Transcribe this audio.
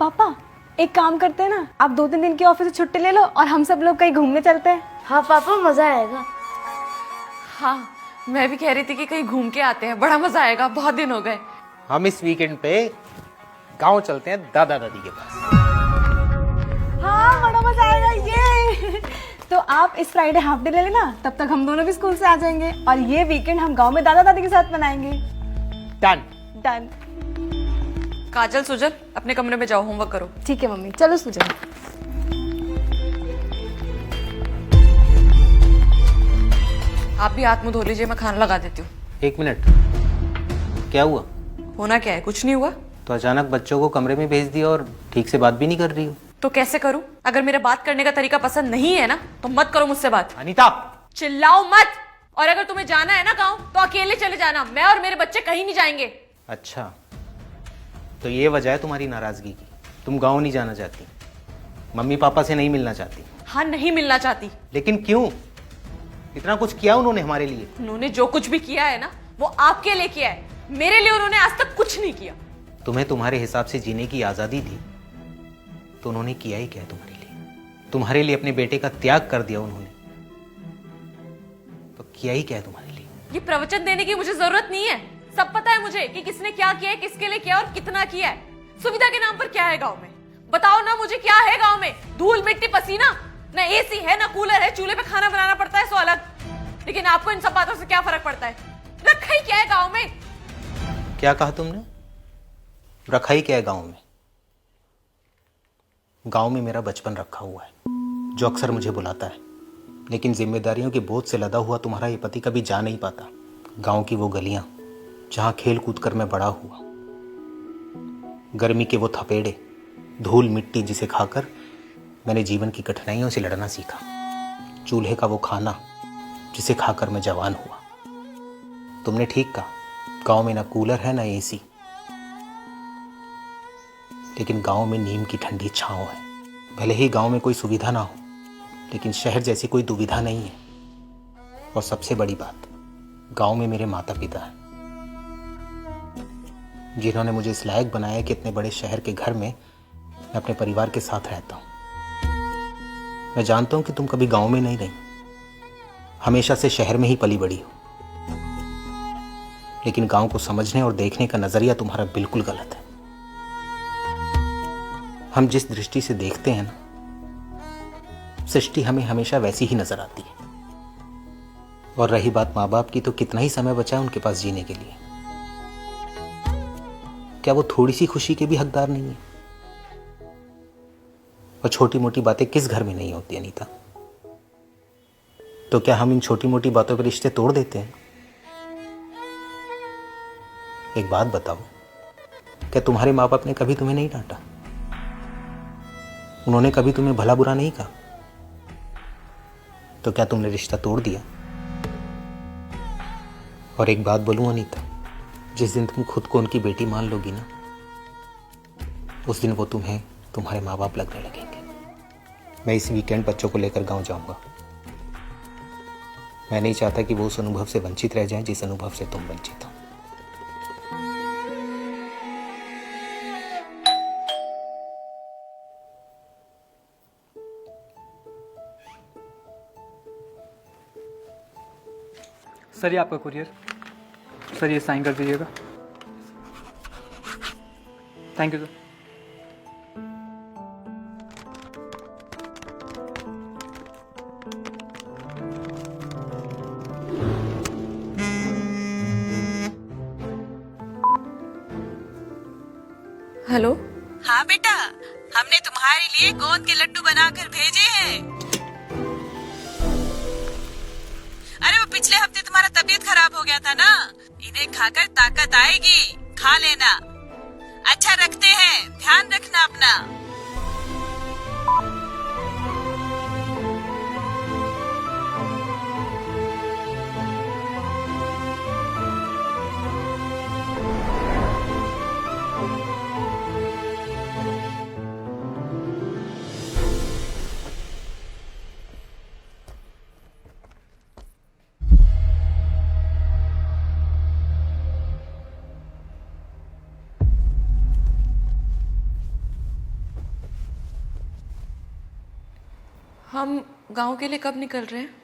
पापा एक काम करते हैं ना, आप 2-3 दिन की ऑफिस से छुट्टी ले लो और हम सब लोग कहीं घूमने चलते हैं। हाँ पापा, मजा आएगा। हाँ, मैं भी कह रही थी कि कहीं घूम के आते हैं, बड़ा मजा आएगा, बहुत दिन हो गए। हम इस वीकेंड पे गांव चलते हैं दादा दादी के पास। हाँ बड़ा मजा आएगा ये। तो आप इस फ्राइडे हाफ डे ले लेना, तब तक हम दोनों भी स्कूल से आ जाएंगे और ये वीकेंड हम गांव में दादा दादी के साथ मनाएंगे। डन। डन। काजल सुजल अपने कमरे में जाओ, होमवर्क करो। ठीक है मम्मी, चलो सुजन। आप भी हाथ मुंह धो लीजिए, मैं खाना लगा देती हूँ। 1 मिनट, क्या हुआ? होना क्या है, कुछ नहीं हुआ। तो अचानक बच्चों को कमरे में भेज दिया और ठीक से बात भी नहीं कर रही हो। तो कैसे करूँ? अगर मेरा बात करने का तरीका पसंद नहीं है ना तो मत करो मुझसे बात। अनीता, चिल्लाओ मत। और अगर तुम्हें जाना है ना गाँव तो अकेले चले जाना, मैं और मेरे बच्चे कहीं नहीं जाएंगे। अच्छा तो ये वजह है तुम्हारी नाराजगी की, तुम गांव नहीं जाना चाहती, मम्मी पापा से नहीं मिलना चाहती। हाँ, नहीं मिलना चाहती। लेकिन क्यों? इतना कुछ किया उन्होंने हमारे लिए। उन्होंने जो कुछ भी किया है ना वो आपके लिए किया है, मेरे लिए उन्होंने आज तक कुछ नहीं किया। तुम्हें तुम्हारे हिसाब से जीने की आजादी थी तो उन्होंने किया ही क्या है तुम्हारे लिए? तुम्हारे लिए अपने बेटे का त्याग कर दिया उन्होंने, तो किया ही क्या है तुम्हारे लिए? ये प्रवचन देने की मुझे जरूरत नहीं है, सब पता है मुझे कि किसने क्या किया है, किसके लिए किया और कितना किया है। सुविधा के नाम पर क्या है गांव में? बताओ ना मुझे, क्या है गांव में? धूल मिट्टी पसीना, ना एसी है ना कूलर है, चूल्हे पे खाना बनाना पड़ता है सो अलग। लेकिन आपको इन सब बातों से क्या फर्क पड़ता है? रखा ही क्या है गांव में? क्या कहा तुमने? रखा ही क्या है गांव में? गांव में मेरा बचपन रखा हुआ है जो अक्सर मुझे बुलाता है, लेकिन जिम्मेदारियों के बोझ से लदा हुआ तुम्हारा ये पति कभी जा नहीं पाता। गांव की वो गलियां जहां खेल कूद कर मैं बड़ा हुआ, गर्मी के वो थपेड़े, धूल मिट्टी जिसे खाकर मैंने जीवन की कठिनाइयों से लड़ना सीखा, चूल्हे का वो खाना जिसे खाकर मैं जवान हुआ। तुमने ठीक कहा, गांव में ना कूलर है ना एसी, लेकिन गांव में नीम की ठंडी छांव है। भले ही गांव में कोई सुविधा ना हो, लेकिन शहर जैसी कोई दुविधा नहीं है। और सबसे बड़ी बात, गांव में मेरे माता पिता हैं जिन्होंने मुझे इस लायक बनाया कि इतने बड़े शहर के घर में मैं अपने परिवार के साथ रहता हूं। मैं जानता हूं कि तुम कभी गांव में नहीं रही, हमेशा से शहर में ही पली बड़ी हो, लेकिन गांव को समझने और देखने का नजरिया तुम्हारा बिल्कुल गलत है। हम जिस दृष्टि से देखते हैं ना, सृष्टि हमें हमेशा वैसी ही नजर आती है। और रही बात माँ बाप की, तो कितना ही समय बचा है उनके पास जीने के लिए? क्या वो थोड़ी सी खुशी के भी हकदार नहीं है? और छोटी मोटी बातें किस घर में नहीं होती अनीता? तो क्या हम इन छोटी मोटी बातों पर रिश्ते तोड़ देते हैं? एक बात बताओ, क्या तुम्हारे माँ बाप ने कभी तुम्हें नहीं डांटा? उन्होंने कभी तुम्हें भला बुरा नहीं कहा? तो क्या तुमने रिश्ता तोड़ दिया? और एक बात बोलूं अनीता, जिस दिन तुम खुद को उनकी बेटी मान लोगी ना, उस दिन वो तुम्हें तुम्हारे माँ बाप लगने लगेंगे। मैं इस वीकेंड बच्चों को लेकर गांव जाऊंगा। मैं नहीं चाहता कि वो उस अनुभव से वंचित रह जाएं जिस अनुभव से तुम वंचित हो। सर ये आपका कुरियर, सर ये साइन कर दीजिएगा। Thank you sir. हेलो। हाँ बेटा, हमने तुम्हारे लिए गोंद के लड्डू बनाकर भेजे हैं। अरे वो पिछले हफ्ते तुम्हारा तबीयत खराब हो गया था ना, इन्हें खाकर ताकत आएगी, खा लेना। अच्छा रखते हैं, ध्यान रखना अपना। हम गांव के लिए कब निकल रहे हैं?